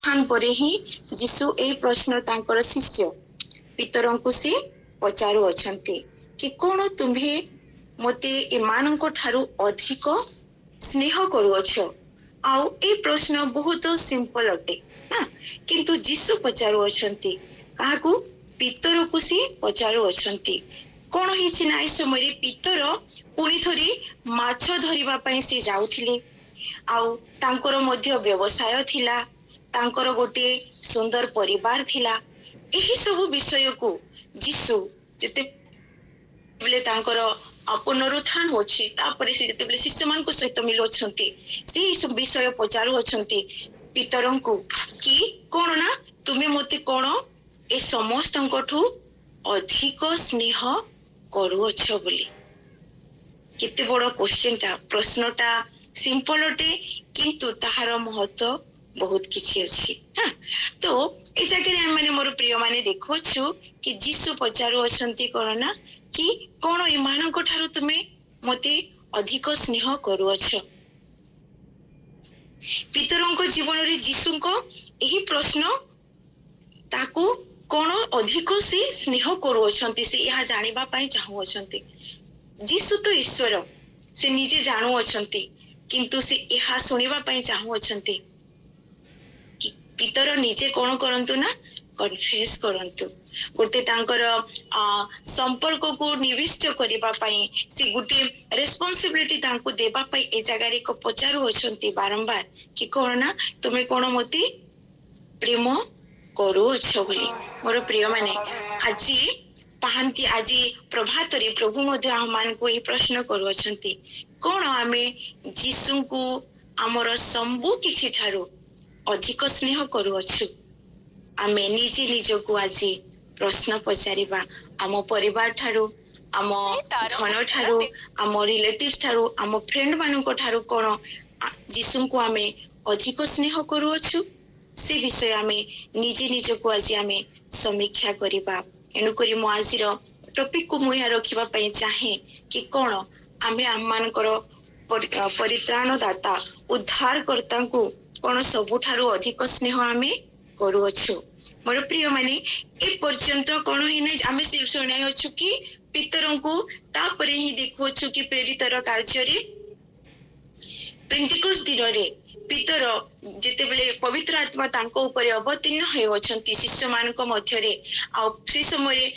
खान परे ही जीसु ए प्रश्न तांकर शिष्य पितरंकु से पचारू अछंती कि कोन तुम्हे मते एमानंको ठारू अधिक स्नेह करूअछ। आउ ए प्रश्न बहुत सिंपल अटे ना, किंतु जीसु पचारू अछंती काहाकू पितर को से पचारू अछंती। कोन हिछि ना ए समय पितर पुनी थोरी माछ धरिबा पई से जाउथिले। आउ तांकर मध्य व्यवसाय थिला, तांकर गोटे सुंदर परिवार थिला। एही सब विषय को जीसु जेते बेले तांकर पुनरुत्थान होछि तापरे से जेते बेले शिष्य मान को सहित मिलो छंती से सब विषय पचारू अछंती पितरंकु कि कोन ना तुमे मते कोन ए समस्तंकठु अधिक स्नेह करूअछ बोली। केते बड़ क्वेश्चनटा, प्रश्नटा सिंपल अटे किंतु ताहार महत्व बहुत किछि अछि। हां तो ए जगह हम माने मोर प्रिय माने देखोछु कि जीसु पचारू अछंती कोन ना कि कोन इमानक ठारू तुमे मते अधिक स्नेह करूअछ। पितरंक जीवन रे जीसुको एही प्रश्न ताकू कोन अधिक से स्नेह करूअछंती से यहा जानिबा पई चाहू अछंती। जीसु तो ईश्वर से निजे जानू अछंती किंतु से यहा सुनिबा पई चाहू अछंती कि पितर निजे कोन करंतु ना कन्फेस करंतु। गोटे तांकर संपर्क को निविष्ट करिबा पई से गोटे रेस्पोंसिबिलिटी तांको देबा पई ए जगारे को पचारू अछंती बारंबार कि कोन ना तुमे कोन मते प्रेम करू अछ बोली। मोर प्रिय माने आज पाहंती आज प्रभात रे प्रभु मध्य हम को ये प्रश्न करू अछंती कोन आमे जीसु को हमर संबु किछि ठारो अधिक स्नेह करू अछु। आमे निजे निज को आज प्रश्न पचारिबा आम परिवार ठारो, आम धन ठारो, आम रिलेटिव्स ठारो, आम फ्रेंड मानक ठारो कोन जीसु को आमे अधिक स्नेह करू अछु से विषय आमे निजे निज को आज आमे समीक्षा करिबा। एनु करी मो आजिर टॉपिक को मुया रखिबा पई चाहे कि कोन आमे आमानकर परित्राण दाता उद्धार कर्ता को कोन सबुठारु अधिक स्नेह आमे करू अछु। मोर प्रिय माने ए पर्यंत कोन हे नै आमे से सुनाय अछु कि पितरंकु तापरे ही देखु अछु कि प्रेरितर कार्य रे पेंटिकोस दिन रे पितर जेते बेले पवित्र आत्मा तांको ऊपर अवतीर्ण होय अछंती शिष्य मानक मध्य रे आ से समय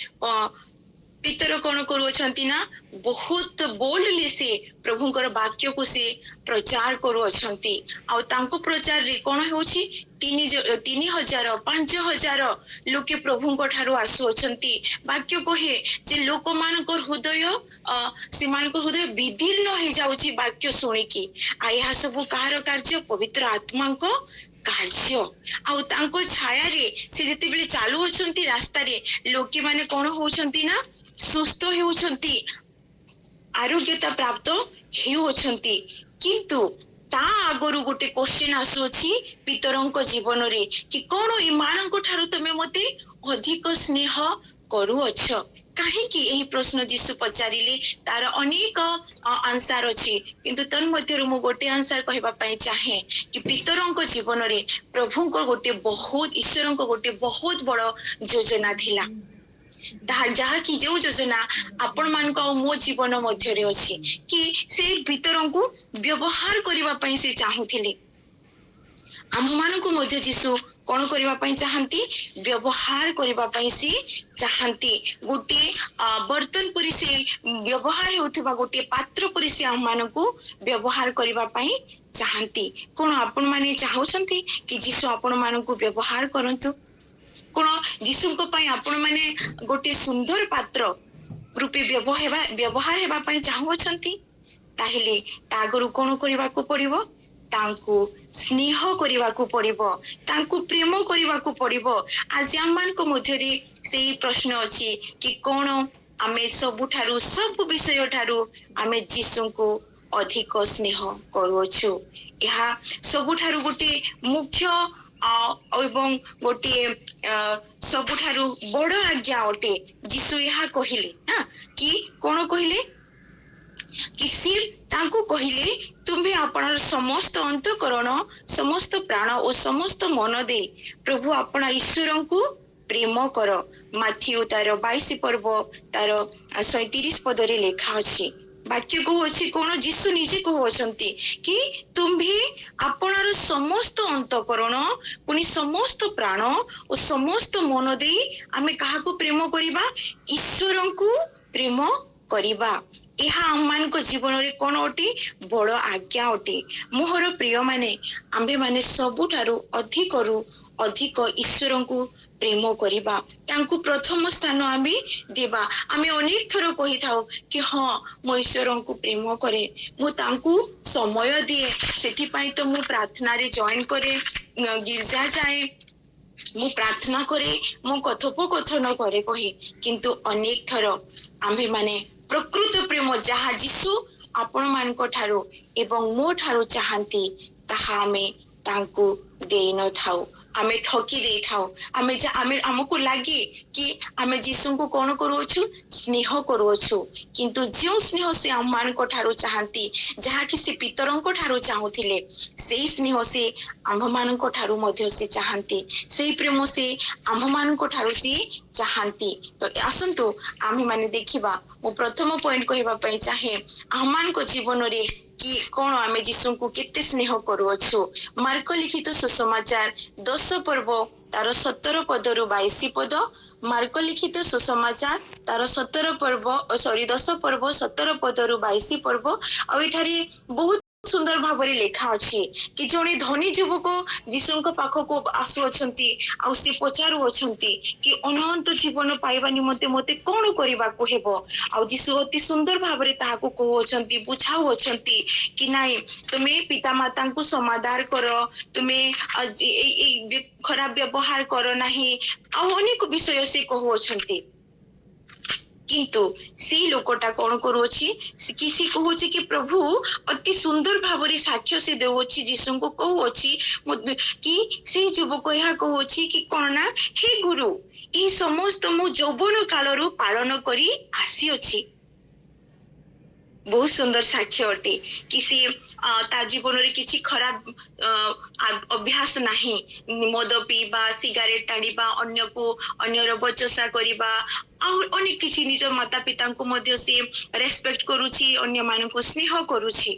पितर कोन करू अछंती ना बहुत बोल्डली से प्रभुंकर वाक्य को से प्रचार करू अछंती। आ तांको प्रचार रे कोन होछि 3000 5000 लोके प्रभुंक ठारो आसु अछंती। वाक्य कहे जे लोक मानकर हृदय सीमानकर हृदय विदीर्ण हे जाउछि वाक्य सुनिकी। आ यहा सब कार कार्य पवित्र आत्मांको कार्य। आ तांको छाया रे से जते बेले चालू अछंती रास्ता रे लोके माने कोन होउछंती ना सुस्थ हेउछंती, आरोग्यता प्राप्त हेउछंती। किंतु ता आगरु गोटे क्वेश्चन आसुछि पितरंक जीवन रे कि कोन इमानंक ठारू तमे मते अधिक स्नेह करू अछ। काहे कि एही प्रश्न जीसु पचारिले तार अनेक आंसर अछि किंतु तन मध्य मु गोटे आंसर कहबा पई चाहे कि पितरंक जीवन रे प्रभुंक गोटे बहुत ईश्वरंक गोटे बहुत बड़ योजना थिला। जहा कि जो योजना आपण मान को मो जीवन मध्य रे अछि कि से पितरंकु व्यवहार करिबा पई से चाहुथिले। आम मान को मध्य जीसु कोन करिबा पई चाहंती व्यवहार करिबा पई से चाहंती। गोटे बर्तन परि से व्यवहार हेउथबा गोटे पात्र परि से आम मान को व्यवहार करिबा पई चाहंती। कोन आपण माने चाहउछंती कि जीसु आपण मान को व्यवहार करंतु। कोन जीसु को पई आपण माने गोटे सुंदर पात्र रूपे व्यवहार हेबा पई चाहउछंती। ताहिले तागरु कोन करिबा को पड़िबो तांकु स्नेह करिबा को पड़िबो, तांकु प्रेम करिबा को पड़िबो। आज आमान को मध्य रे सेही प्रश्न अछि कि कोन आमे सबुठारु सब विषय ठारु आमे जीसु को अधिक स्नेह करूछु। यहा सबुठारु गोटे मुख्य एवं गोटे सबुठारु बड़ आज्ञा अटे। जीसु यहा कहिले ना कि कोन कहिले कि सी तांको कहिले तुम्हे आपणर समस्त अंतकरण समस्त प्राण और समस्त मन दे प्रभु आपण ईश्वरंकु प्रेम कर। माथ्यू तार 22 पर्व तार 37 पदरे लेखा अछि। वाक्य कहूँ कौन जीशु निजे कहते कि तुम्हे आपणार समस्त अंतकरण पुनि समस्त प्राण और समस्त मन दे आमे काहाकू प्रेम करिबा ईश्वरंकु प्रेम करिबा। ଏହା ଆମମାନଙ୍କ ଜୀବନରେ କଣ ଅଟେ ବଡ଼ ଆଜ୍ଞା ଅଟେ। ମୋହର ପ୍ରିୟ ମାନେ ଆମ୍ଭେ ମାନେ ସବୁଠାରୁ ଅଧିକରୁ ଅଧିକ ଈଶ୍ୱରଙ୍କୁ ପ୍ରେମ କରିବା ତାଙ୍କୁ ପ୍ରଥମ ସ୍ଥାନ ଆମେ ଦେବା। ଆମେ ଅନେକ ଥର କହିଥାଉ କି ହଁ ମୁଁ ଈଶ୍ୱରଙ୍କୁ ପ୍ରେମ କରେ, ମୁଁ ତାଙ୍କୁ ସମୟ ଦିଏ, ସେଥିପାଇଁ ତ ମୁଁ ପ୍ରାର୍ଥନାରେ ଜଏନ କରେ, ଗିର୍ଜା ଯାଏ, ମୁଁ ପ୍ରାର୍ଥନା କରେ, ମୁଁ କଥୋପକଥନ କରେ କହି, କିନ୍ତୁ ଅନେକ ଥର ଆମ୍ଭେ ମାନେ ପ୍ରକୃତ ପ୍ରେମ ଯାହା ଯୀଶୁ ଆପଣ ମାନଙ୍କ ଠାରୁ ଏବଂ ମୋ ଠାରୁ ଚାହାନ୍ତି ତାହା ଆମେ ତାଙ୍କୁ ଦେଇନଥାଉ। ଆମେ ଠକି ଦେଇଥାଉ। ଆମେ ଆମକୁ ଲାଗେ କି ଆମେ ଯୀଶୁଙ୍କୁ କଣ କରୁଅଛୁ ସ୍ନେହ କରୁଅଛୁ, କିନ୍ତୁ ଯେଉଁ ସ୍ନେହ ସେ ଆମମାନଙ୍କ ଠାରୁ ଚାହାନ୍ତି, ଯାହାକି ସେ ପିତରଙ୍କ ଠାରୁ ଚାହୁଁଥିଲେ, ସେଇ ସ୍ନେହ ସେ ଆମ୍ଭମାନଙ୍କ ଠାରୁ ମଧ୍ୟ ସେ ଚାହାନ୍ତି, ସେଇ ପ୍ରେମ ସେ ଆମ୍ଭମାନଙ୍କ ଠାରୁ ସେ ଚାହାନ୍ତି। ତ ଆସନ୍ତୁ ଆମେ ମାନେ ଦେଖିବା। ମୁଁ ପ୍ରଥମ ପଏଣ୍ଟ କହିବା ପାଇଁ ଚାହେଁ ଆମମାନଙ୍କ ଜୀବନରେ କି କଣ ଆମେ ଯୀଶୁଙ୍କୁ କେତେ ସ୍ନେହ କରୁଅଛୁ। ମାର୍କ ଲିଖିତ ସୁସମାଚାର 10 पर्व तार 17 पदरु 22 पद। मार्क लिखित सुसमाचार तार 17 पर्व 10 पर्व 17 पदरु 22 पर्व। आ एठारे बहुत सुंदर भाବରେ ଲେଖା ଅଛି କି ଜଣେ ଧନୀ ଯୁବକ ଯୀଶୁଙ୍କ ପାଖକୁ ଆସୁଅଛନ୍ତି ଆଉ ସେ ପଚାରୁଅଛନ୍ତି କି ଅନନ୍ତ ଜୀବନ ପାଇବା ନିମନ୍ତେ ମୋତେ କଣ କରିବାକୁ ହେବ। ଆଉ ଯୀଶୁ ଅତି ସୁନ୍ଦର ଭାବରେ ତାହାକୁ କହୁଅଛନ୍ତି, ବୁଝାଉଅଛନ୍ତି କି ନାଇଁ ତୁମେ ପିତାମାତାଙ୍କୁ ସମାଦାର କର, ତୁମେ ଏଇ ଖରାପ ବ୍ୟବହାର କର ନାହିଁ, ଆଉ ଅନେକ ବିଷୟ ସେ କହୁଅଛନ୍ତି। କିନ୍ତୁ ସେଇ ଲୋକଟା କଣ କରୁଅଛି କି ସେ କହୁଛି କି ପ୍ରଭୁ ଅତି ସୁନ୍ଦର ଭାବରେ ସାକ୍ଷ୍ୟ ସେ ଦେଉଅଛି, ଯୀଶୁଙ୍କୁ କହୁଅଛି କି ସେଇ ଯୁବକ ଏହା କହୁଅଛି କି କଣ ନା ହେ ଗୁରୁ ଏହି ସମସ୍ତ ମୁଁ ଯୌବନ କାଳରୁ ପାଳନ କରି ଆସିଅଛି। ବହୁତ ସୁନ୍ଦର ସାକ୍ଷ୍ୟ ଅଟେ କି ସେ ତା ଜୀବନରେ କିଛି ଖରାପ ଅଭ୍ୟାସ ନାହିଁ, ମଦ ପିଇବା, ସିଗାରେଟ ଟାଣିବା, ଅନ୍ୟର ବଚସା କରିବା, ଆଉ ଅନେକ କିଛି ନିଜ ମାତା ପିତାଙ୍କୁ ମଧ୍ୟ ସେ ରେସ୍ପେକ୍ଟ କରୁଛି, ଅନ୍ୟମାନଙ୍କୁ ସ୍ନେହ କରୁଛି।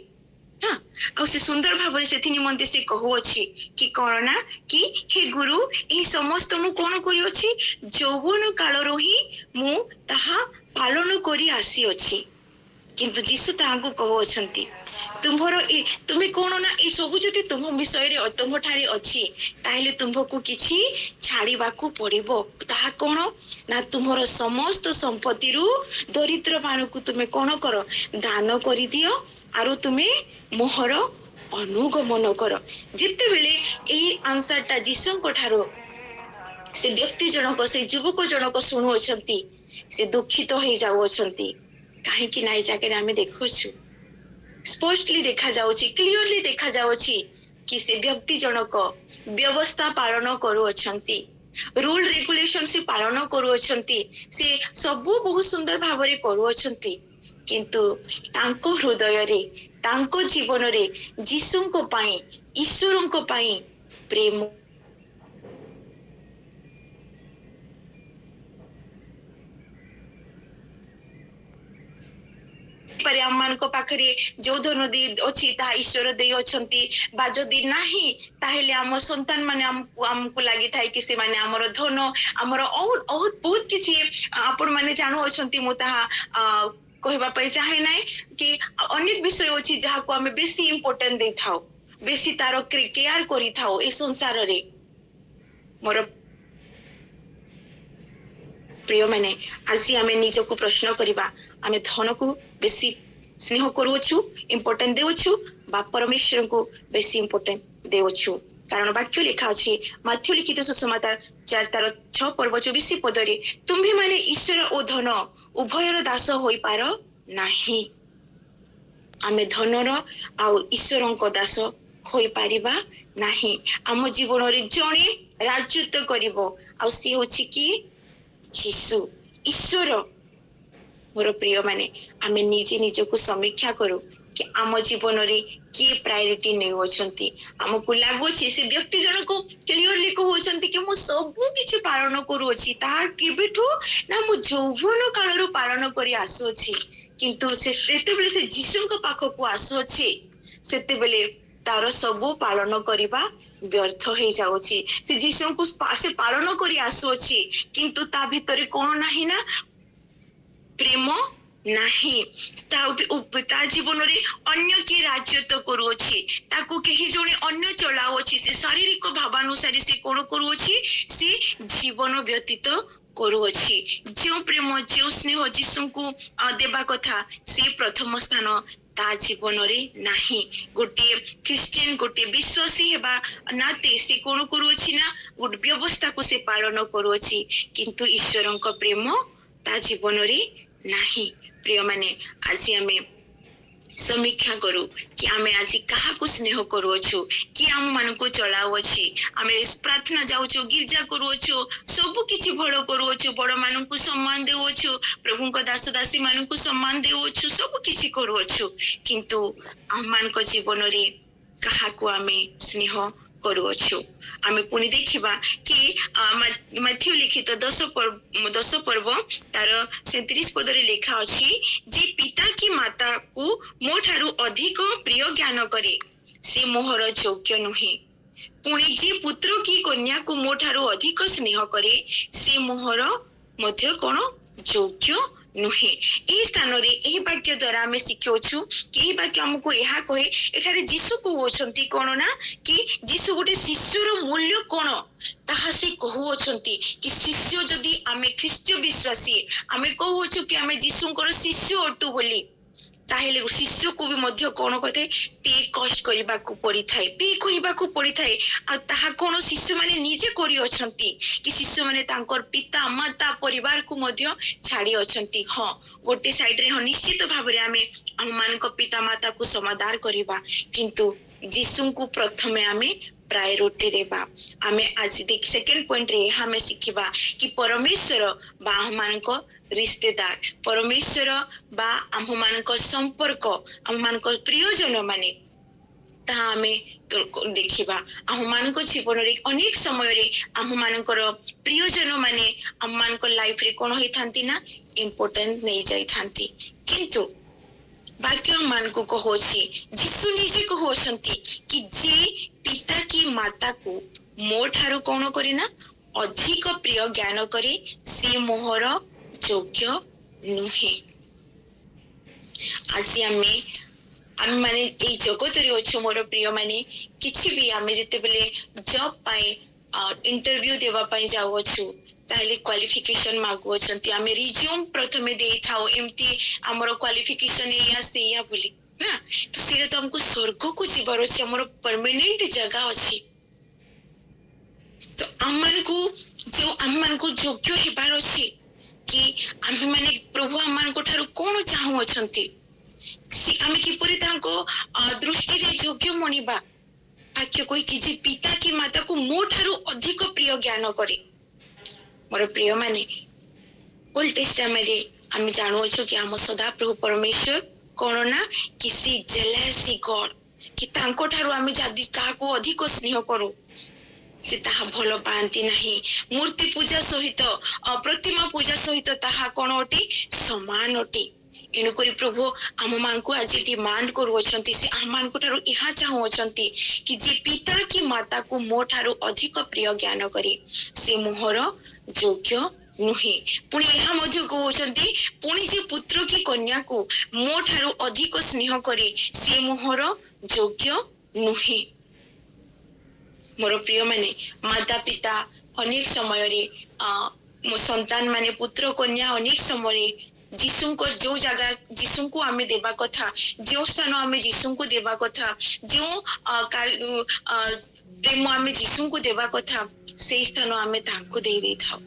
ଆଉ ସେ ସୁନ୍ଦର ଭାବରେ ସେଥି ନିମନ୍ତେ ସେ କହୁଅଛି କି କଣ ନା କି ହେ ଗୁରୁ ଏହି ସମସ୍ତ ମୁଁ କଣ କରିଅଛି ଯୌବନ କାଳରୁ ହିଁ ମୁଁ ତାହା ପାଳନ କରି ଆସିଅଛି। କିନ୍ତୁ ଯୀଶୁ ତାହାଙ୍କୁ କହୁଅଛନ୍ତି ତୁମେ କଣ ନା ଏ ସବୁ ଯଦି ତୁମ ବିଷୟରେ ତୁମଠାରେ ଅଛି ତାହେଲେ ତୁମକୁ କିଛି ଛାଡିବାକୁ ପଡିବ। ତାହା କଣ ନା ତୁମର ସମସ୍ତ ସମ୍ପତ୍ତିରୁ ଦରିଦ୍ର ମାନଙ୍କୁ ତୁମେ କଣ କର ଦାନ କରିଦିଅ, ଆରୁ ତୁମେ ମୋହର ଅନୁଗମନ କର। ଯେତେବେଳେ ଏଇ ଆନ୍ସରଟା ଯୀଶୁଙ୍କ ଠାରୁ ସେ ବ୍ୟକ୍ତି ଜଣକ ସେ ଯୁବକ ଜଣକ ଶୁଣୁଅଛନ୍ତି, ସେ ଦୁଃଖିତ ହେଇଯାଉଅଛନ୍ତି। କାହିଁକି ନା ଏ ଜାଗାରେ ଆମେ ଦେଖୁଛୁ ସ୍ପଷ୍ଟଲି ଦେଖାଯାଉଛି, କ୍ଲିୟରଲି ଦେଖାଯାଉଛି କି ସେ ବ୍ୟକ୍ତି ଜଣକ ବ୍ୟବସ୍ଥା ପାଳନ କରୁଅଛନ୍ତି, ରୁଲ ରେଗୁଲେସନ ସେ ପାଳନ କରୁଅଛନ୍ତି, ସେ ସବୁ ବହୁତ ସୁନ୍ଦର ଭାବରେ କରୁଅଛନ୍ତି, କିନ୍ତୁ ତାଙ୍କ ହୃଦୟରେ ତାଙ୍କ ଜୀବନରେ ଯୀଶୁଙ୍କ ପାଇଁ ଈଶ୍ୱରଙ୍କ ପାଇଁ ପ୍ରେମ ଆମମାନଙ୍କ ପାଖରେ ଯୋଉ ଧନ ଅଛି ତାହା ଈଶ୍ୱର ଦେଇ ଅଛନ୍ତି, ବା ଯଦି ନାହିଁ ତାହେଲେ ଆମ ସନ୍ତାନ ମାନେ ଆମକୁ ଲାଗିଥାଏ କି ସେମାନେ ଆମର ଧନ, ଆମର ବହୁତ କିଛି ଆପଣ ମାନେ ଜାଣୁଅଛନ୍ତି। ମୁଁ ତାହା କହିବା ପାଇଁ ଚାହେଁ ନାହିଁ କି ଅନେକ ବିଷୟ ଅଛି ଯାହାକୁ ଆମେ ବେଶୀ ଇମ୍ପୋର୍ଟାଣ୍ଟ ଦେଇଥାଉ, ବେଶୀ ତାର କେୟାର କରିଥାଉ ଏ ସଂସାରରେ। ମୋର ପ୍ରିୟ ମାନେ ଆଜି ଆମେ ନିଜକୁ ପ୍ରଶ୍ନ କରିବା, ଆମେ ଧନକୁ ବେଶୀ ସ୍ନେହ କରୁଅଛୁ, ଇମ୍ପୋର୍ଟାଣ୍ଟ ଦେଉଛୁ, ବା ପରମେଶ୍ୱରଙ୍କୁ ବେଶୀ ଇମ୍ପୋର୍ଟାଣ୍ଟ ଦେଉଛୁ? କାରଣ ବାକ୍ୟ ଲେଖା ଅଛି ମାଥ୍ୟୁ ଲିଖିତ ସୁସମାଚାର 4 ତାର 6 पर्व 24 ପଦରେ ତୁମ୍ଭେ ମାନେ ଈଶ୍ୱର ଓ ଧନ ଉଭୟର ଦାସ ହୋଇପାର ନାହିଁ। ଆମେ ଧନର ଆଉ ଈଶ୍ୱରଙ୍କ ଦାସ ହୋଇପାରିବା ନାହିଁ। ଆମ ଜୀବନରେ ଜଣେ ରାଜତ୍ୱ କରିବ, ଆଉ ସିଏ ହଉଛି କି ଯୀଶୁ ଈଶ୍ୱର। मोर प्रिय माने आमे निजे निजको समीक्षा करू कि आम जीवन रे किए प्रायोरिटी नै होछंती हमकु लागुछि से व्यक्ति जनको क्लियरली कहउछंती कि मु सबु किछि पालन करू अछि तार केबेठो ना मु जौवन कालरो पालन करी आसु अछि किंतु से सेतेबेले से जीशुଙ୍କ पाखକୁ आसु अछि सेतेबेले तार सबु पालन करिबा व्यर्थ हो जाउछि से जीशुଙ୍କୁ से पालन करी आसु अछि किंतु ता भितरे कोन नाही ना प्रेम नाही ता जीवन रे अन्य के राजत्व करूअछि ताकू केही जणे अन्य चलाउछि से शारीरिक भावानुसारी से कोन करूअछि से जीवन व्यतीत करूअछि जो प्रेम जो स्नेह जीशुଙ୍କୁ देबा कथा से प्रथम स्थान ता जीवन रे नाही गोटे क्रिश्चियन गोटे विश्वासी हेबा नाते से कोन करूअछि ना गोटे व्यवस्था को से पालन करूअछि किंतु ईश्वरଙ୍କ प्रेम ता जीवन रे नाही प्रिय माने आज आमे समीक्षा करू कि आमे आज कहा को स्नेह करूछु कि आम मान को चलाउ अछि आमे प्रार्थना जाउछु गिरजा करूछु सब किछि भलो करूछु बड़ मान को सम्मान देउछु प्रभु को दास दासी मान को सम्मान देउछु सब किछि करूछु किंतु आम मान को जीवन रे कहा को आमे स्नेह करूछु आमे पुनी देखिबा कि मैथ्यू लिखित 10 पर्व तार 37 पद रे लेखा अछि जे पिता की माता को मो ठारू अधिक प्रिय ज्ञान करे से मोहर योग्य नुहे पुनी जे पुत्र की कन्या को मो ठारू अधिक स्नेह करे से मोहर मध्य कोन योग्य नुहे ए स्थान रे एही वाक्य द्वारा हमें सिखौछु कि एही वाक्य हमको एहा कहे एठारे जीशु को होछंती कोन ना कि जीशु गोटे शिष्यर मूल्य कोन ताहा से कहउछंती कि शिष्य जदी आमे ख्रीष्ट विश्वासी आमे कहउछु कि आमे जीशुଙ୍କର शिष्य अटु बोली ताहेले शिष्य को भी मध्य कोन कथे पे कष्ट करिबा को पड़ी थाए पे करिबा को पड़ी थाए आ ताहा कोन शिष्य माने निजे करी अछंती कि शिष्य माने तांकर पिता माता परिवार को मध्य छाड़ी अछंती हां गोटे साइड रे निश्चित भाव रे आमे हम मान को पिता माता को समादार करिबा किंतु जीशु को प्रथमे आमे प्रायोरिटी देबा आमे आज देख सेकंड पॉइंट रे हमें सिखिबा कि परमेश्वर बा हम मान को रिश्तेदार परमेश्वर बा आम मान को संपर्क आम मान को प्रियजन माने ता हमें देखिबा आम मान को जीवन रे अनेक समय रे आम मान को प्रियजन माने आम मान को लाइफ रे कोन होई थांती ना इम्पोर्टेंट नहीं जाई थांती किंतु वाक्य मान को कहउछि जीशु निजे कहउछंती कि जे पिता की माता को मो ठारू कोन करी ना अधिक प्रिय ज्ञान करे से मोहर योग्य नुहे आज आमे आमे माने ए जगत रे अछि मोर प्रिय माने किछि भी आमे जते बेले जॉब पाए इंटरव्यू देवा पाए जाउ अछु ताले क्वालिफिकेशन मागु अछंती आमे रिज्यूम प्रथमे देई थाओ एम्ति हमर क्वालिफिकेशन एया सेया बोली ना तो सेरे तो हमको स्वर्ग को जीवार अछि हमर परमानेंट जगह अछि तो हमन को जो हमन को योग्य हेबार अछि कि आमे माने प्रभु हमन को ठारू कोन चाहू अछंती सी आमे किपरि तांको दृष्टि रे योग्य मनिबा वाक्य कोई कि जे पिता की माता को मो ठारू अधिक प्रिय ज्ञान करे मोर प्रिय माने ओल्ड टेस्टामेंट रे आमे जानु अछु कि हम सदा प्रभु परमेश्वर कोन ना किसी जेलसी गॉड कि तांको ठारू आमे जदी का को अधिक स्नेह करू से ताहा भलो पांती नहीं मूर्ति पूजा सहित प्रतिमा पूजा सहित ताहा कोन ओटी समान ओटी एनु करी प्रभु आम मान को आज डिमांड करू अछंती से आम मान को ठारू इहा चाहू अछंती कि जे पिता की माता को मो ठारू अधिक प्रिय ज्ञान करे से मोहर योग्य नुहे पुणी यह मध्य कहउछंती पुणी जे पुत्र की कन्या को मो ठारू अधिक स्नेह करे से मोहर योग्य नुहे मोर प्रिय माने माता पिता अनेक समय रे मो संतान माने पुत्र कन्या अनेक समय रे जीशु को जो जगह जीशु को आमे देबा कथा जो स्थान आमे जीशु को देबा कथा जो प्रेम आमे जीशु को देबा कथा से स्थान आमे तांको देई देई थाओ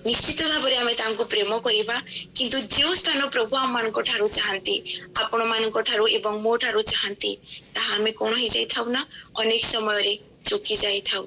निश्चित भाव रे आमे तांको प्रेम करिबा किंतु जो स्थान प्रभु हम मान को ठारू चाहंती आपण मान को ठारू एवं मो ठारू चाहंती ता आमे कोन हो जाई थाउ ना अनेक समय रे चुकी जाई थाउ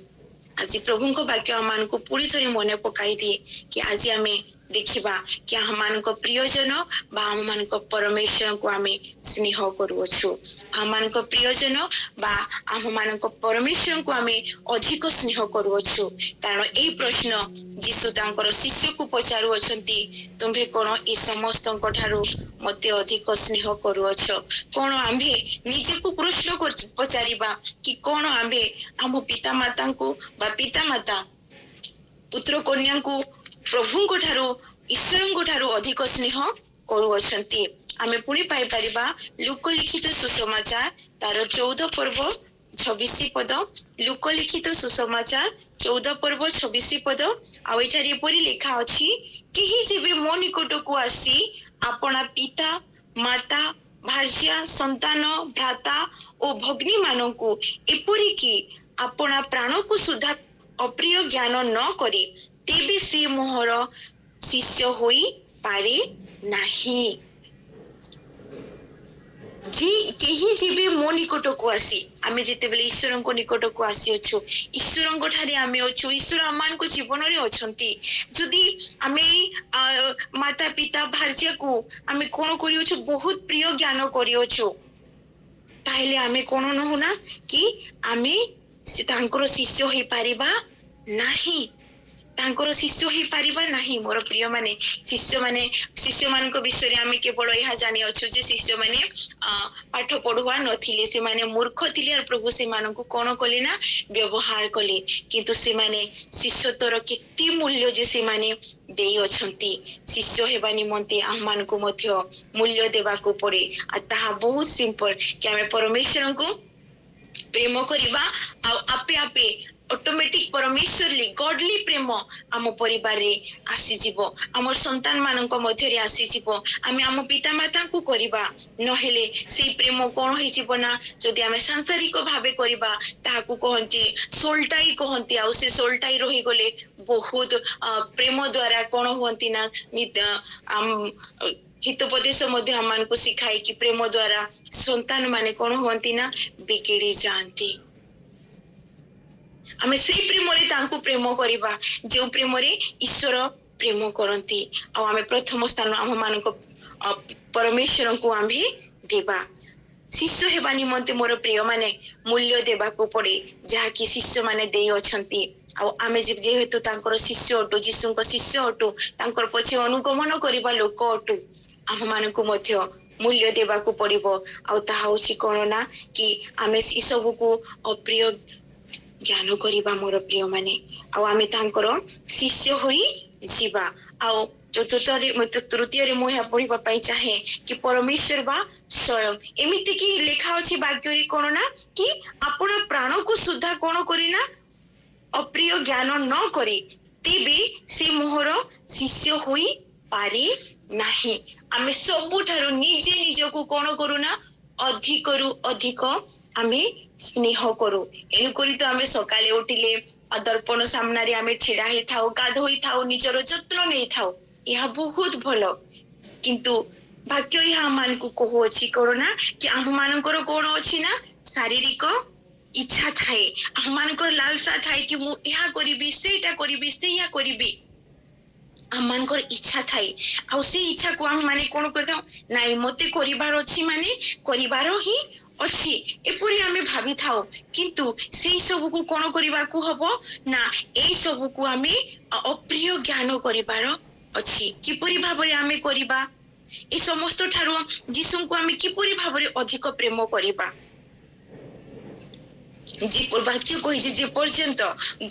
आज प्रभु को वाक्य मान को पूरी थरी मने पकाई दिए कि आज आमे देखिबा कि हम प्रियजन बा हम परमेश्वर को आम स्नेह करूछु हम प्रियजन बा हम परमेश्वर को आम अधिक स्नेह करूछु कारण यही प्रश्न जीशु तांकर शिष्य को पचारू अछंती तुम्हे कोन ए समस्त ठारू मते अधिक स्नेह करूछ कोन आम्भे निजे को प्रश्न पचारिबा कि कोन आम्भे हम पिता माता को बा पिता माता पुत्र कन्या को प्रभु को ठारू ईश्वर को ठारू अधिक स्नेह करूछंती आमे पुणी पाई परिबा लूक लिखित सुसमाचार तार 14 पर्व 26 पद लूक लिखित सुसमाचार 14 पर्व 26 पद आउ एठारे परि लिखा अछि केही जेबे मो निकट को आसी अपना पिता माता भार्या संतान भ्राता और भग्नी मानन को एपरि कि अपना प्राण को सुधा अप्रिय ज्ञान न करे तेबे से मोहर शिष्य होई पारे नाही जी केही जीवे मो निकट को आसी आमे जेते बेले ईश्वर को निकट को आसी अछु ईश्वर को ठारे आमे अछु ईश्वर आमान को जीवन रे अछंती जदी आमे माता पिता भार्या को आमे कोन करियो बहुत प्रिय ज्ञान करियो ताहले आमे कोन न होना कि आमे तांकर शिष्य होई पारिबा नाही तांकर शिष्य होई पारिबा नाही मोर प्रिय माने शिष्य मान को विषय आमे केवल यह जानि अछु जे शिष्य माने पाठ पढुवा नथिले से माने मूर्ख थिले और प्रभु से मान को कोन कले ना व्यवहार कले किंतु से माने शिष्यत्वर केते मूल्य जे से माने देई अछंती शिष्य हेबा निमंते हम मान को मध्य मूल्य देबा को पड़े आ ताहा बहुत सिंपल कि आमे परमेश्वर को प्रेम करिबा आ आपे आपे ऑटोमेटिक परमेश्वरली गॉडली प्रेम आम परिवार रे आसी जीवो हमर संतान मानक मध्य रे आसी जीवो आमे आम पिता माता को करिबा नहेले सेई प्रेम कोन होई जीवो ना जदि आमे सांसारिक भाबे करिबा ताहाकू कहंती सोल्टाई कहंती आ से सोल्टाई रही गले बहुत प्रेम द्वारा कोन होंती ना हितोपदेश मध्य हम को सिखाए कि प्रेम द्वारा संतान माने कोन होंती ना बिगड़ी जाती आमे से प्रेम रे तांको प्रेम करिबा जे प्रेम रे ईश्वर प्रेम करंती आ आमे प्रथम स्थान हम मान को परमेश्वर को आमे देबा शिष्य हेबा निमंते मोर प्रिय माने मूल्य देबा को पड़े जहा कि शिष्य माने देई अछंती आ आमे जेहेतु तांकर शिष्य अटो जीशुंको शिष्य अटो तांकर पछे अनुगमन करिबा लोक अटो हम मान को मध्य मूल्य देबा को पड़िबो आ ताहा होछि कोन ना कि आमे इ सब को अप्रिय ज्ञान करिबा मोर प्रिय माने आ आमे तांकर शिष्य होई जीवा आ तृतीय रे मोह पढ़िबा पाई चाहे कि परमेश्वर बा स्वयं एमिति कि लेखा अछि वाक्य रे कोन ना कि अपना प्राण को सुधा कोन करिना अप्रिय ज्ञान न करे तेबे से मोहर शिष्य होई पारे नाही आमे सबुठारु निजे निज को कोन करूना अधिकरु अधिक आमे स्नेह करू एनु करी तो आमे सकाले उठिले दर्पण सामना रे आमे छिड़ा हे थाओ गाधोई थाओ निजर जत्न नै थाओ यह बहुत भलो किंतु भाग्य यह मान को कहू अछि कोरोना कि हम मानकर कोन अछि ना शारीरिक इच्छा थाए हम मानकर लालसा थाए कि मु यह करिबी सेटा करिबी सेया करिबी हम मानकर इच्छा थाए आ से इच्छा को हम माने कोन करथौ नाइ मते करिबार अछि माने करिबार ही अछि एपुरी आमे भाबी थाओ किंतु सेई सब को कोन करिबा को हबो ना एई सब को आमे अप्रिय ज्ञान करिबार अछि किपुरी भाबरे आमे करिबा ए समस्त ठारो जीसु को आमे किपुरी भाबरे अधिक प्रेम करिबा जे वाक्य कहि जे पर्यंत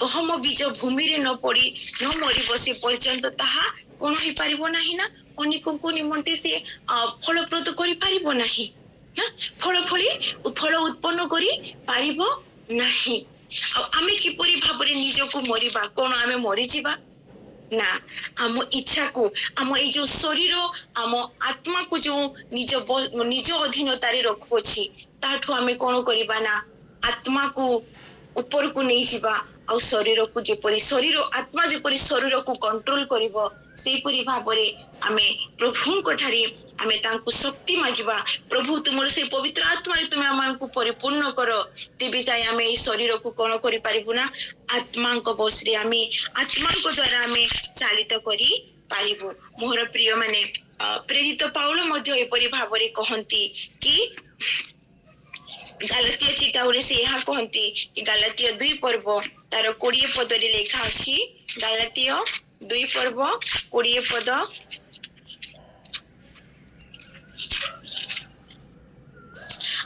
गहम बीज भूमि रे न पड़ी न मरिबो से पर्यंत ताहा कोन होई पारिबो नाही ना अनेक को निमंते से फलप्रद करि पारिबो नाही फल फली फल उत्पन्न करी पारिबो नाही आ आमे किपरि भाबरे निज को मरिबा कोन आमे मरि जिबा ना हम इच्छा को हम ए जो शरीर हम आत्मा को जो निज अधीनता रे रखो छी ताठो आमे कोन करिबा ना आत्मा को ऊपर को नहीं जिबा आ शरीर को जेपरि शरीर आत्मा जेपरि शरीर को कंट्रोल करिवो सेपरि भाबरे आमे प्रभु को ठारी आमे तांको शक्ति मागिबा प्रभु तुमर से पवित्र आत्मा रे तुमे आमान को परिपूर्ण करो तेबे जाय आमे ई शरीर को कोन करि पारिबु ना आत्मा को बस रे आमे आत्मा को द्वारा आमे चालित करि पारिबो। मोर प्रिय माने प्रेरित पाउल मध्य एपरि भाबरे कहंती कि गालातिया चिटाउरे से यहाँ कहती कि गालातिया 2 पर्व तार 20 पदरे लेखा अछि। गालातिया 2 पर्व 20 पद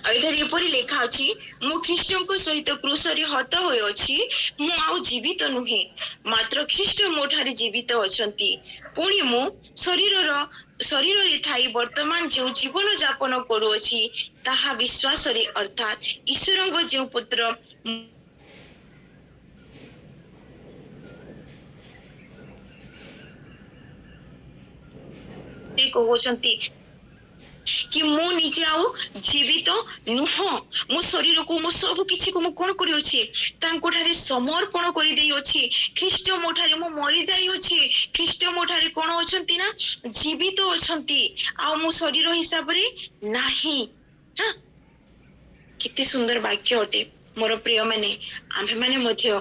एठारे एपरि लेखा अछि, मु ख्रीष्टको सहित क्रूसरे हत होय अछि। मु आउ जीवित नुहे, मात्र ख्रीष्ट मोठारे जीवित अछंती। पुणी मु शरीर थाई वर्तमान जो जीवन जापन करूअछि ताहा विश्वास रे, अर्थात ईश्वरंग जो पुत्र कहउछंती कि मु निजे आउ जीवित नुह, मो शरीर को मो सब किछि को मु कोन करि अछि तांको ठारे समर्पण करि देई अछि। ख्रीष्ट मोठारे मु मरि जाई अछि। ख्रीष्ट मोठारे कोन अछंती ना जीवित अछंती, आ मो शरीर हिसाब रे नाही। हां, किते सुंदर वाक्य अटे मोर प्रिय माने। आमे माने मध्य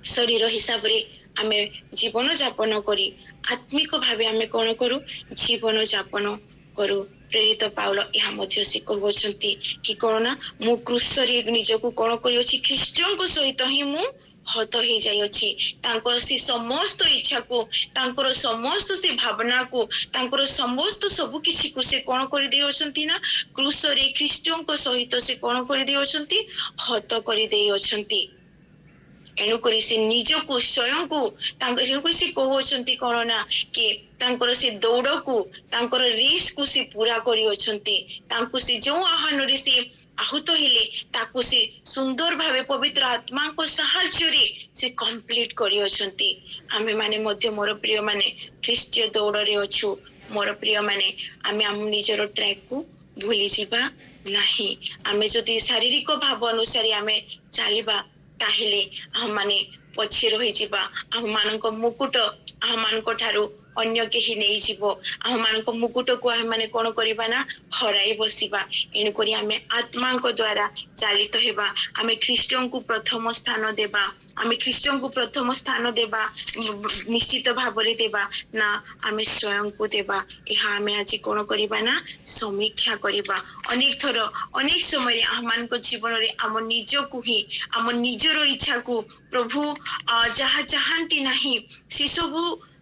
शरीर हिसाब रे आमे जीवन जापन करी आत्मिक भावे आमे कोन करू जीवन जापन करू। प्रेरित पाउल यहाँ मध्य से कहउछंती कि कोन ना मु क्रूसरे निजको कोन करि अछि, ख्रीष्टको सहित ही मु हत हे जाई अछि। तांकर से समस्त इच्छा को, तांकर समस्त से भावना को, तांकर समस्त सब किछि को से कोन करि देई अछंती ना क्रूसरे ख्रीष्टको सहित से कोन करि देई अछंती, हत करि देई अछंती। एणु करी से निजको स्वयं को से कहउछंती कोन ना कि तांकर से दौड़ को, तांकर रेस को से पूरा करि अछंती। तांको से जो आह्वान रे से आहुत हेले ताको से सुंदर भावे पवित्र आत्मा को सहायता रे से कंप्लीट करि अछंती। आमे माने मध्य मोर प्रिय माने ख्रीष्टीय दौड़ रे अछु। मोर प्रिय माने आमे हम निजर ट्रैक को भूली जिबा नाही। आमे जदि शारीरिक भाव अनुसार आमे चलिबा ताहेले हम माने पछे रही जिबा। हम मानक मुकुट हम मानक ठारू अन्य केही नहीं जीवो। हम मानक मुकुट को हम माने कोन करिबा ना हराई बसिबा। एनु करी आमे आत्मा को द्वारा चालित हेबा। आमे ख्रीष्टन को प्रथम स्थान देबा। आमे ख्रीष्टन को प्रथम स्थान देबा निश्चित भाबरे देबा ना आमे स्वयं को देबा। एहा आमे आज कोन करिबा ना समीक्षा करिबा। अनेक थर अनेक समय हम मानक जीवन रे हम निज को ही हम निजर इच्छा को प्रभु जहा चाहंती नाही से सब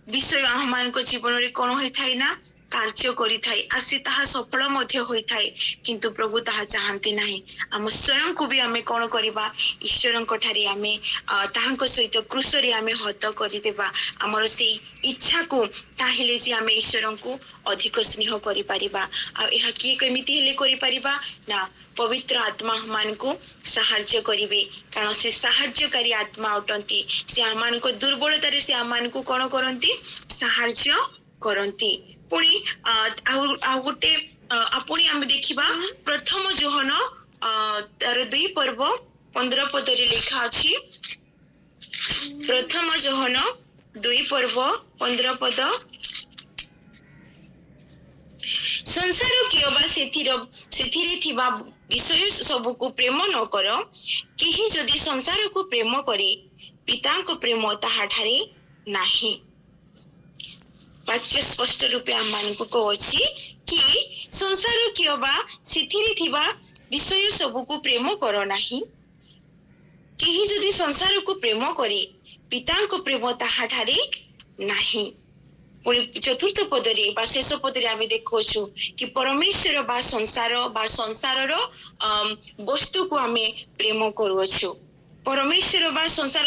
विषय हम मानक जीवन रे कोन होई थाई ना कार्य करी थाई, आसी ताहा सफल मध्य होई थाई, किंतु प्रभु ताहा चाहंती नाही। हम स्वयं को भी आमे कोन करिबा ईश्वरंक ठारी आमे ताहांक सहित क्रूसरे आमे हत करि देबा। हमर से इच्छा को ताहिले जे आमे ईश्वरंको अधिक स्नेह करि परिबा। आ एहा की केमिति हेले करि परिबा ना पवित्र आत्मा मान को साहाय्य करिवे, कारण से साहाय्यकारी आत्मा उठंती। से आमान को दुर्बलता रे से आमान को कोन करंती साहाय्य करंती। पुणी आ गोटे आपुणी आमे देखिबा प्रथम जोहन तार 2 पर्व 15 पदरे लिखा अछि। प्रथम जोहन 2 पर्व 15 पद, संसार कियो बा सेथिरे थिबा विषय सब को प्रेम न कर। केही जदि संसार को प्रेम करे पिता को प्रेम ताहा ठारे नाही। वाक्य स्पष्ट रूपे हम मान को कहछि कि संसार कियो बा सेथिरे थिबा विषय सब को प्रेम कर नाही। केही जदि संसार को प्रेम करे पिता को प्रेम ताहा ठारे नाही। चतुर्थ पदरे बा शेष पदरे आमे देखोछु कि परमेश्वर बा संसारर वस्तु को आमे प्रेम करूछु। परमेश्वर बा संसार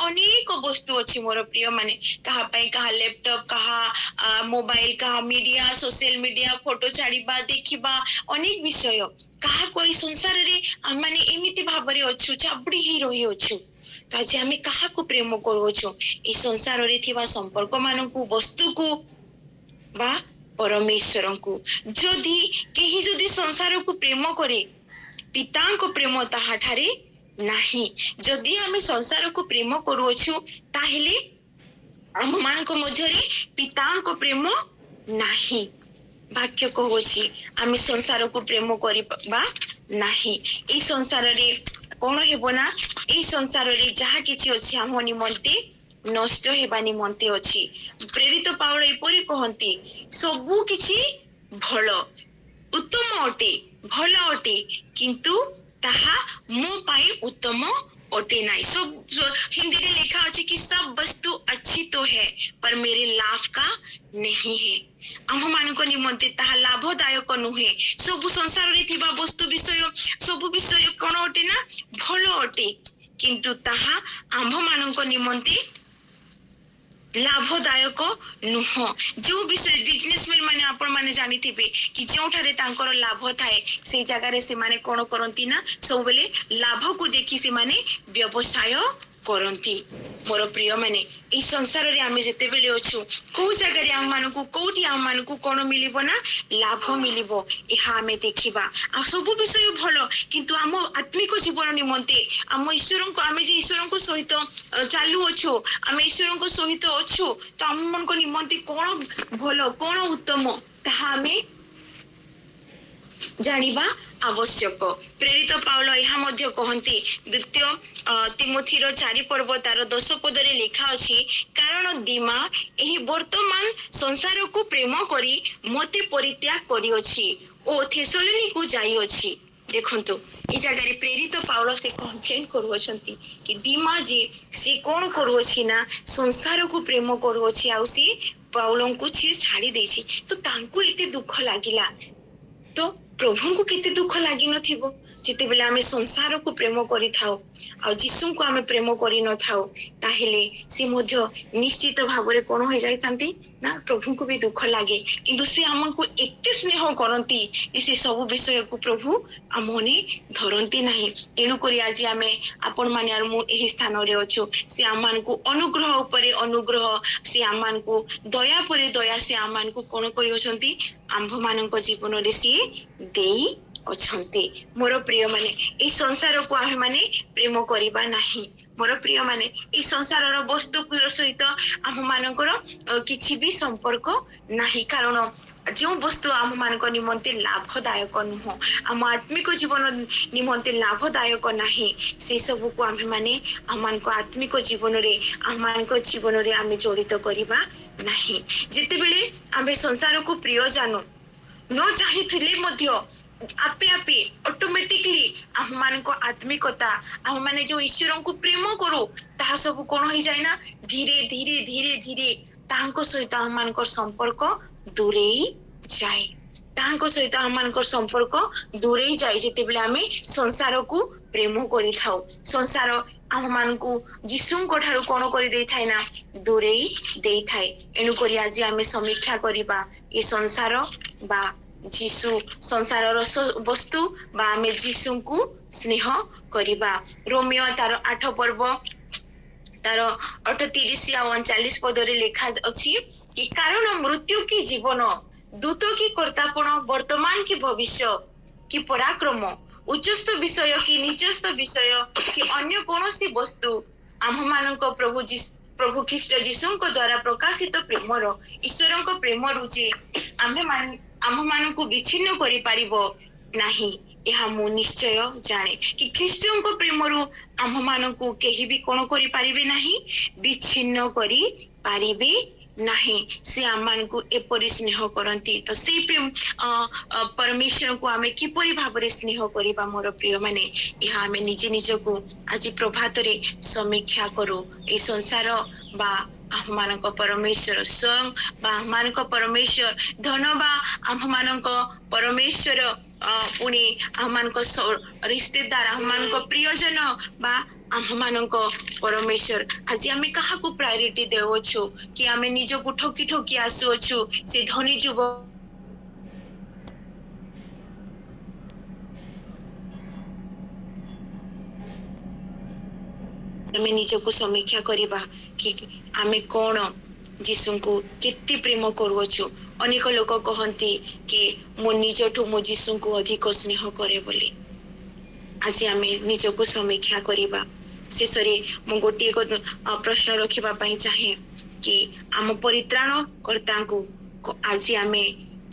अनेक वस्तु अछि मोर प्रिय माने। कहा पई कहा लैपटॉप, कहा मोबाइल, कहा मीडिया, सोशल मीडिया, फोटो छाड़ीबा देखिबा अनेक विषय। कहा कोई संसार रे माने एमिति भाबरे अछु चाबडी ही रही अछु। तो आज आमे कहा को प्रेम करूछु ए संसार रे थिबा संपर्क मानकु वस्तु को बा परमेश्वर को। जदि केही जदि संसार को प्रेम करे पिता को प्रेम ताहा ठारे नाही। जदि आमे संसार को प्रेम करूछु ताहेले हम मानक मध्य रे पिता को प्रेम नाही। वाक्य कहूछि आमे संसार को प्रेम करिबा नाही। ए संसार रे कोन हेबो ना ए संसार रे जहा किछि अछि हम निमंते नष्ट हेबा निमंते अछि। प्रेरित पावल एपरि कहंती सबु किछि भल उत्तम अटे भल अटे किंतु ताहा मो पाई उत्तम अटे नाही। सब हिंदी रे लिखा अछि कि सब वस्तु अच्छी तो है पर मेरे लाभ का नहीं है। आम मानक निमंते ताहा लाभदायक नुहे। सब संसार रे थिबा वस्तु विषय सब विषय कोन अटे ना भल अटे किंतु ताहा आम मानक निमंते लाभदायक नुह। जो विषय बिजनेसमैन माने आपण माने जानिथिबे कि जोठारे तांकर लाभ थाए से जगह से माने कोन करंती ना सब बेले लाभ को देखि से माने व्यवसाय करंती। मोर प्रिय माने ई संसार रे आमे जते बेले अछु को जगह रे हम मानकु कोठी हम मानकु कोन मिलिबो ना लाभ मिलिबो एहा आमे देखिबा। आ सब विषय भलो किंतु आम आत्मिक जीवन निमंते आम ईश्वर को आमे जे ईश्वर को सहित चालू अछु आमे ईश्वर को सहित अछु तो आम मन को निमंते कोन भलो कोन उत्तम ताहा आमे जानिबा आवश्यक। प्रेरित पाउल यहाँ मध्य कहती द्वितीय तिमोथीर 4 पर्व तार 10 पदरे लिखा अछि कारण दिमा एही वर्तमान संसार को प्रेम करी मते परित्याग करी अछि ओ थेसलोनी को जाई अछि। देखंतु ई जगह रे प्रेरित पाउल से कंप्लेन करू अछंती कि दिमा जे से कोन करू अछि ना संसार को प्रेम करू अछि आ से पाउलन को छी छाड़ी देछि तो तांको एते दुख लागिला। तो प्रभु को केते दुख लागि नथिबो जेते बेले आमे संसार को प्रेम करि थाओ आ जीसु को आमे प्रेम करि न थाओ ताहेले से मध्य निश्चित भाबरे कोन होय जाय थांती ना प्रभु को भी दुख लागे किंतु से हमको एते स्नेह करंती इसे सब विषय को प्रभु आमने धरंती नाही। एनु करी आज आमे आपण माने आर मु एही स्थान रे अछु से आमान को अनुग्रह उपरे अनुग्रह से आमान को दया परे दया से आमान को कोन करि अछंती आंभ मानक जीवन रे से देई अछंती। मोर प्रिय माने ए संसार को आमे माने प्रेम करिबा नाही। मोर प्रिय माने ए संसार रो वस्तु सहित आम मानकर किछि भी संपर्क नाही कारण जो वस्तु आम मानक निमंते लाभदायक नुह आम आत्मिक जीवन निमंते लाभदायक नाही से सब को आमे माने आमानक आत्मिक जीवन रे आमानक जीवन रे आमे जड़ित करिबा नाही। जेते बेले आमे संसार को प्रिय जानु न चाहिथिले मध्य आपे आपे ऑटोमेटिकली आम मानक आत्मिकता आम माने जो ईश्वर को प्रेम करू ताहा सब कोन होई जाय ना धीरे धीरे धीरे धीरे तांको सहित आम मानकर संपर्क दूरेई जाए तांको सहित आम मानकर संपर्क दूरेई जाए जेते बेले आमे संसार को प्रेम करि थाउ। संसार आम मानकु जीसु को ठारू कोन करि देई थाय ना दूरेई देई थाय। एनु करी आज आमे समीक्षा करिबा ए संसार बा जीसु संसार वस्तु बा आमे जीसु को स्नेह करिबा। रोमियो तार 8 पर्व तार 38 या 39 पदरे लिखा अछि कि कारण मृत्यु की जीवन दूत की कर्तापण वर्तमान की भविष्य की पराक्रम उच्चस्थ विषय की नीचस्थ विषय की अन्य कोनोसी वस्तु आम मानक प्रभु ख्रीष्ट जीसु को द्वारा प्रकाशित प्रेमर ईश्वर को प्रेम रुचे आम मान को विच्छिन्न करि पारिबो नाही। यह मु निश्चय जाने कि ख्रीष्टन को प्रेमरु आम मान को केही भी कोन करि पारिबे नाही विच्छिन्न करि पारिबे नाही। से आम मान को एपरि स्नेह करंती तो से प्रेम परमेश्वर को आमे किपरि भाबरे स्नेह करिबा। मोर प्रिय माने यह आमे निजे निज को आज प्रभात रे समीक्षा करू। ए संसार बा आम मानक परमेश्वर स्वयं बा आम मानक परमेश्वर धन बा आम मानक परमेश्वर पुणी आम मानक रिश्तेदार आम मानक प्रियजन बा आम मानक परमेश्वर आज आमे कहा को प्रायोरिटी देवछु कि आमे निज को ठोकी ठोकी आसुछु से धनी जुब आमे निज को समीक्षा करिबा कि आमे कोन जीसु को केते प्रेम करूछु। अनेक लोक कहंती कि मो निजठु मो जीसु को अधिक स्नेह करे बोली। आज आमे निज को समीक्षा करिबा। शेषरे मो गोटे को प्रश्न रखिबा पई चाहे कि आम परित्राण कर्ता को आज आमे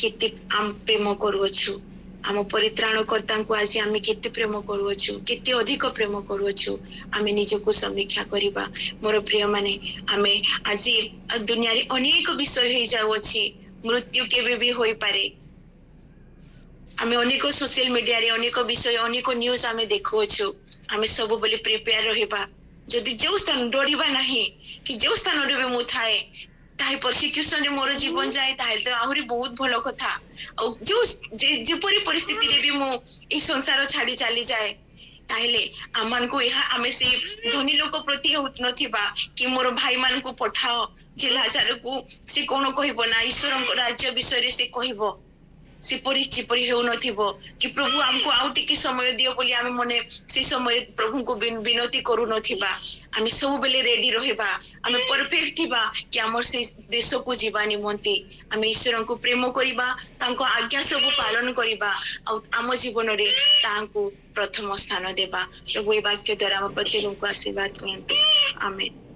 केते आम प्रेम करूछु आम परित्राणकर्ता को आज आम केते प्रेम करुछु केते अधिक प्रेम करुछु आम निजको समीक्षा करिबा। मोर प्रिय माने आमे आज दुनिया रे अनेक विषय हो जाउ अछि, मृत्यु केबे भी होई पारे। आमे अनेक सोशल मीडिया रे अनेक विषय अनेक न्यूज आमे देखुछु, आमे सब बोले प्रिपेयर रहिबा। जदि जो स्थान डरिबा नहीं कि जो स्थान रे मु थाए ताहे परसिक्यूशन रे मोर जीवन जाए ताहे तो आहुरी बहुत भलो कथा। और जो जेपरी परिस्थिति रे भी मु ई संसार छाड़ी चली जाए ताहेले आमान को यह आमे से धनी लोक प्रति होत नथिबा कि मोर भाई मान को पठाओ जे लाचार को से कोन कहिबो ना ईश्वर राज्य विषय रे से कहिबो सेपरी चिपरी हेउ नथिबो कि प्रभु हमको आउ टिके समय दियो बोली आमे मने से समय प्रभु को विनती करू नथिबा। आमे सब बेले रेडी रहिबा, आमे परफेक्ट थिबा कि हमर से देश को जीवा निमंती आमे ईश्वर को प्रेम करिबा, तांको आज्ञा सब पालन करिबा आ आम जीवन रे तांको प्रथम स्थान देबा। प्रभु ए वाक्य द्वारा हम प्रत्येक को आशीर्वाद करंतु। आमेन।